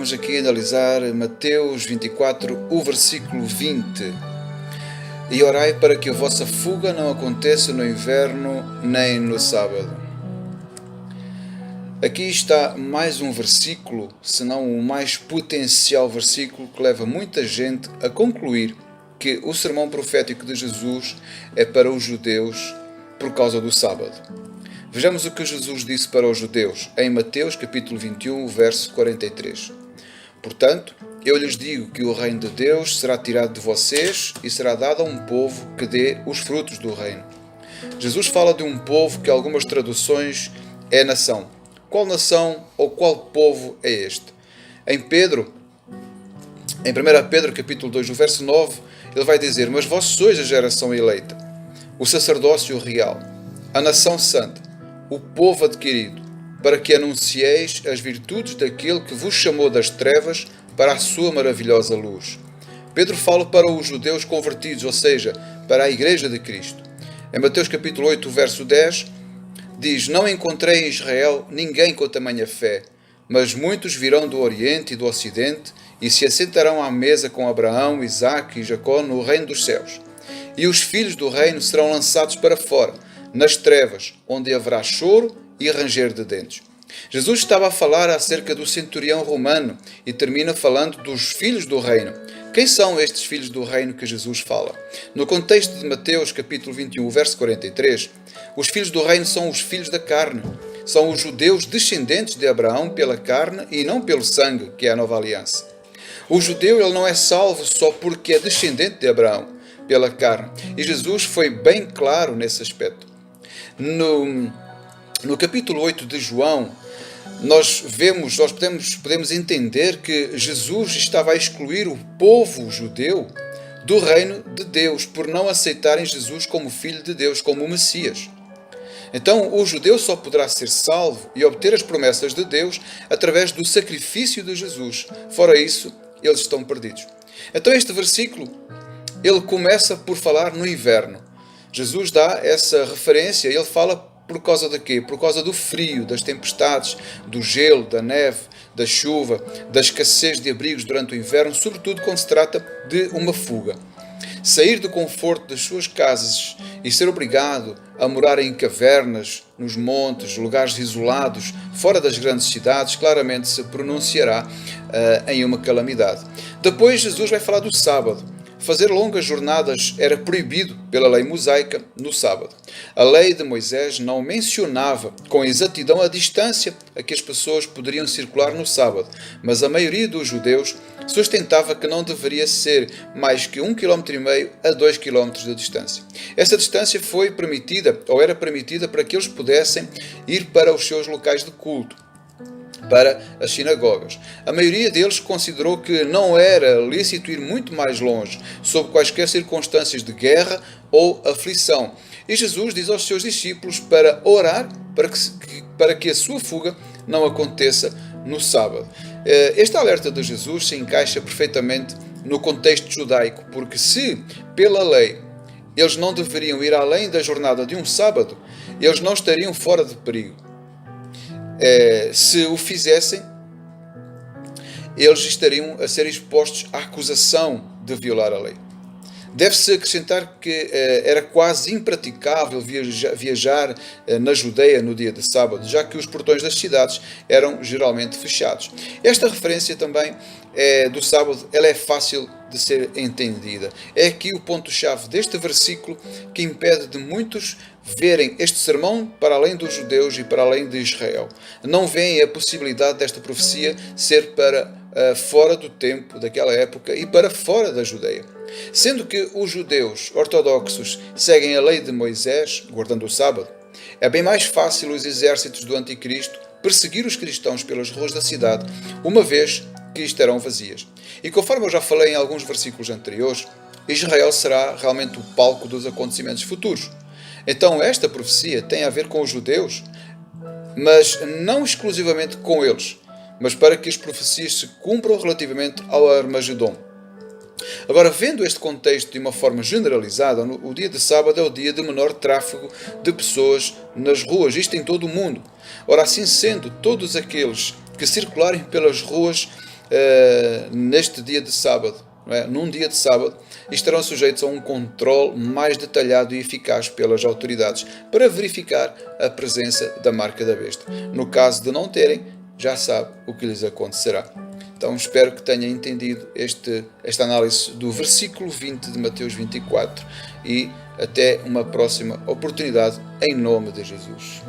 vamos aqui analisar Mateus 24, o versículo 20. E orai para que a vossa fuga não aconteça no inverno nem no sábado. Aqui está mais um versículo, se não o mais potencial versículo, que leva muita gente a concluir que o sermão profético de Jesus é para os judeus por causa do sábado. Vejamos o que Jesus disse para os judeus em Mateus capítulo 21, verso 43. Portanto, eu lhes digo que o reino de Deus será tirado de vocês e será dado a um povo que dê os frutos do reino. Jesus fala de um povo que algumas traduções é nação. Qual nação ou qual povo é este? Em 1 Pedro capítulo 2, o verso 9, ele vai dizer: mas vós sois a geração eleita, o sacerdócio real, a nação santa, o povo adquirido, para que anuncieis as virtudes daquele que vos chamou das trevas para a sua maravilhosa luz. Pedro fala para os judeus convertidos, ou seja, para a igreja de Cristo. Em Mateus capítulo 8, verso 10, diz: não encontrei em Israel ninguém com tamanha fé, mas muitos virão do Oriente e do Ocidente e se assentarão à mesa com Abraão, Isaque e Jacó no reino dos céus. E os filhos do reino serão lançados para fora, nas trevas, onde haverá choro e ranger de dentes. Jesus estava a falar acerca do centurião romano e termina falando dos filhos do reino. Quem são estes filhos do reino que Jesus fala? No contexto de Mateus capítulo 21, verso 43, os filhos do reino são os filhos da carne. São os judeus descendentes de Abraão pela carne e não pelo sangue, que é a nova aliança. O judeu ele não é salvo só porque é descendente de Abraão pela carne. E Jesus foi bem claro nesse aspecto. No capítulo 8 de João, nós podemos entender que Jesus estava a excluir o povo judeu do reino de Deus por não aceitarem Jesus como filho de Deus, como Messias. Então, o judeu só poderá ser salvo e obter as promessas de Deus através do sacrifício de Jesus. Fora isso, eles estão perdidos. Então, este versículo, ele começa por falar no inverno. Jesus dá essa referência, ele fala por causa de quê? Por causa do frio, das tempestades, do gelo, da neve, da chuva, da escassez de abrigos durante o inverno, sobretudo quando se trata de uma fuga. Sair do conforto das suas casas e ser obrigado a morar em cavernas, nos montes, lugares isolados, fora das grandes cidades, claramente se pronunciará em uma calamidade. Depois Jesus vai falar do sábado. Fazer longas jornadas era proibido pela lei mosaica no sábado. A lei de Moisés não mencionava com exatidão a distância a que as pessoas poderiam circular no sábado, mas a maioria dos judeus sustentava que não deveria ser mais que 1,5 km a 2 km de distância. Essa distância foi permitida, ou era permitida, para que eles pudessem ir para os seus locais de culto, para as sinagogas. A maioria deles considerou que não era lícito ir muito mais longe, sob quaisquer circunstâncias de guerra ou aflição. E Jesus diz aos seus discípulos para orar para que a sua fuga não aconteça no sábado. Este alerta de Jesus se encaixa perfeitamente no contexto judaico, porque se, pela lei, eles não deveriam ir além da jornada de um sábado, eles não estariam fora de perigo. Se o fizessem, eles estariam a ser expostos à acusação de violar a lei. Deve-se acrescentar que era quase impraticável viajar na Judeia no dia de sábado, já que os portões das cidades eram geralmente fechados. Esta referência também do sábado, ela é fácil de ser entendida. É aqui o ponto-chave deste versículo que impede de muitos verem este sermão para além dos judeus e para além de Israel. Não veem a possibilidade desta profecia ser para fora do tempo daquela época e para fora da Judeia. Sendo que os judeus ortodoxos seguem a lei de Moisés, guardando o sábado, é bem mais fácil os exércitos do anticristo perseguir os cristãos pelas ruas da cidade, uma vez que estarão vazias. E conforme eu já falei em alguns versículos anteriores, Israel será realmente o palco dos acontecimentos futuros. Então esta profecia tem a ver com os judeus, mas não exclusivamente com eles, mas para que as profecias se cumpram relativamente ao Armagedom. Agora, vendo este contexto de uma forma generalizada, o dia de sábado é o dia de menor tráfego de pessoas nas ruas, isto em todo o mundo. Ora, assim sendo, todos aqueles que circularem pelas ruas neste dia de sábado, não é? Num dia de sábado, e estarão sujeitos a um controle mais detalhado e eficaz pelas autoridades para verificar a presença da marca da besta. No caso de não terem, já sabe o que lhes acontecerá. Então espero que tenha entendido esta análise do versículo 20 de Mateus 24 e até uma próxima oportunidade em nome de Jesus.